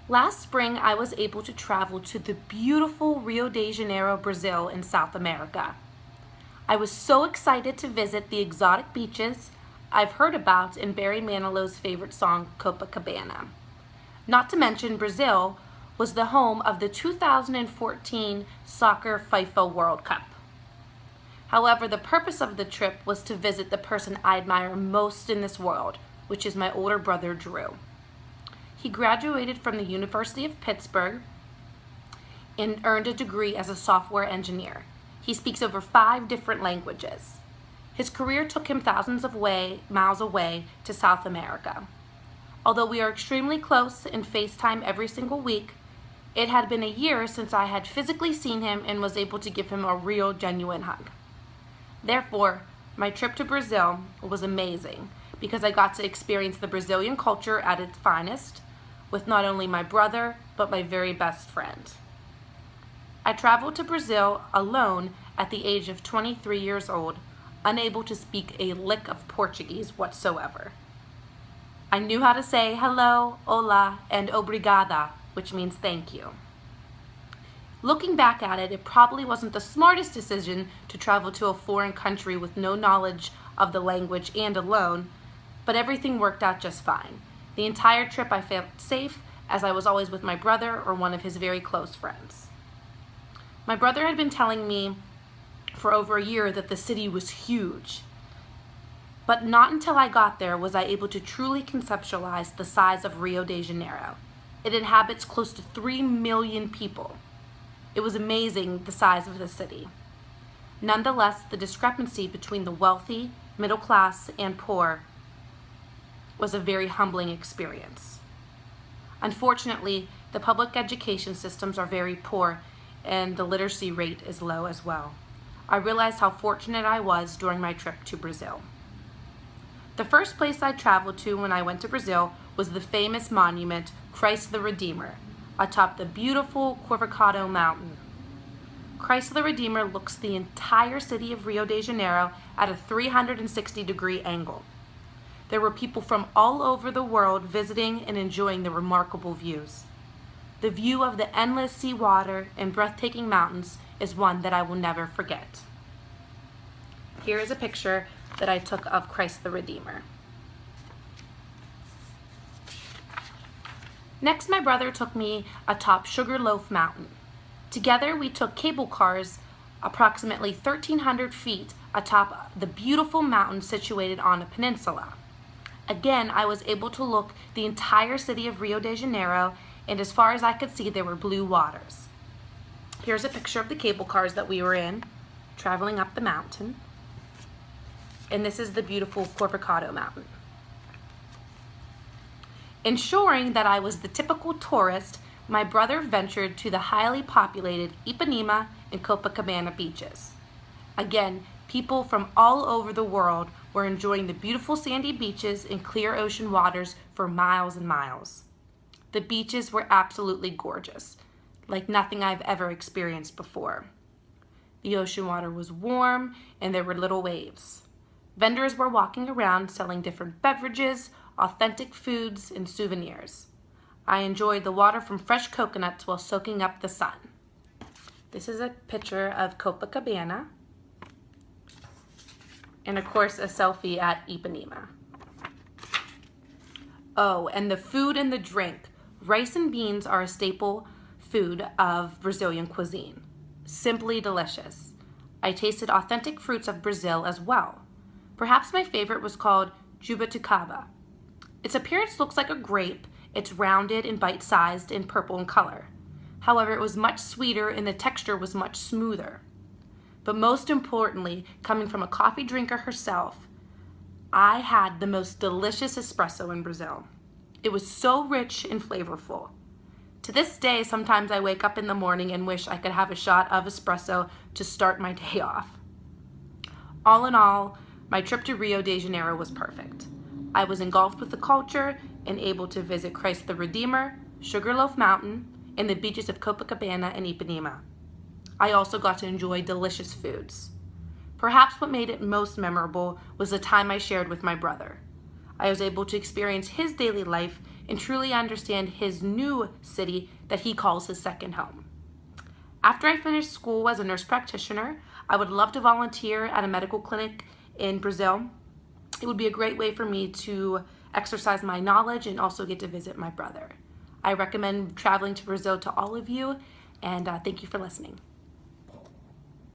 Last spring, I was able to travel to the beautiful Rio de Janeiro, Brazil in South America. I was so excited to visit the exotic beaches I've heard about in Barry Manilow's favorite song, Copacabana. Not to mention, Brazil was the home of the 2014 Soccer FIFA World Cup. However, the purpose of the trip was to visit the person I admire most in this world, which is my older brother, Drew. He graduated from the University of Pittsburgh and earned a degree as a software engineer. He speaks over 5 different languages. His career took him thousands of miles away to South America. Although we are extremely close and FaceTime every single week, it had been a year since I had physically seen him and was able to give him a real, genuine hug. Therefore, my trip to Brazil was amazing because I got to experience the Brazilian culture at its finest with not only my brother, but my very best friend. I traveled to Brazil alone at the age of 23 years old, unable to speak a lick of Portuguese whatsoever. I knew how to say hello, hola, and obrigada, which means thank you. Looking back at it, it probably wasn't the smartest decision to travel to a foreign country with no knowledge of the language and alone, but everything worked out just fine. The entire trip I felt safe as I was always with my brother or one of his very close friends. My brother had been telling me for over a year that the city was huge, but not until I got there was I able to truly conceptualize the size of Rio de Janeiro. It inhabits close to 3 million people. It was amazing the size of the city. Nonetheless, the discrepancy between the wealthy, middle class, and poor was a very humbling experience. Unfortunately, the public education systems are very poor and the literacy rate is low as well. I realized how fortunate I was during my trip to Brazil. The first place I traveled to when I went to Brazil was the famous monument, Christ the Redeemer, atop the beautiful Corcovado Mountain. Christ the Redeemer looks the entire city of Rio de Janeiro at a 360-degree angle. There were people from all over the world visiting and enjoying the remarkable views. The view of the endless sea water and breathtaking mountains is one that I will never forget. Here is a picture that I took of Christ the Redeemer. Next, my brother took me atop Sugarloaf Mountain. Together, we took cable cars approximately 1,300 feet atop the beautiful mountain situated on a peninsula. Again, I was able to look the entire city of Rio de Janeiro, and as far as I could see, there were blue waters. Here's a picture of the cable cars that we were in, traveling up the mountain. And this is the beautiful Corcovado Mountain. Ensuring that I was the typical tourist, my brother ventured to the highly populated Ipanema and Copacabana beaches. Again, people from all over the world were enjoying the beautiful sandy beaches and clear ocean waters for miles and miles. The beaches were absolutely gorgeous, like nothing I've ever experienced before. The ocean water was warm and there were little waves. Vendors were walking around selling different beverages, authentic foods, and souvenirs. I enjoyed the water from fresh coconuts while soaking up the sun. This is a picture of Copacabana, and of course a selfie at Ipanema. Oh, and the food and the drink. Rice and beans are a staple food of Brazilian cuisine. Simply delicious. I tasted authentic fruits of Brazil as well. Perhaps my favorite was called jabuticaba. Its appearance looks like a grape. It's rounded and bite-sized and purple in color. However, it was much sweeter and the texture was much smoother. But most importantly, coming from a coffee drinker herself, I had the most delicious espresso in Brazil. It was so rich and flavorful. To this day, sometimes I wake up in the morning and wish I could have a shot of espresso to start my day off. All in all, my trip to Rio de Janeiro was perfect. I was engulfed with the culture and able to visit Christ the Redeemer, Sugarloaf Mountain, and the beaches of Copacabana and Ipanema. I also got to enjoy delicious foods. Perhaps what made it most memorable was the time I shared with my brother. I was able to experience his daily life and truly understand his new city that he calls his second home. After I finish school as a nurse practitioner, I would love to volunteer at a medical clinic in Brazil. It would be a great way for me to exercise my knowledge and also get to visit my brother. I recommend traveling to Brazil to all of you, and thank you for listening.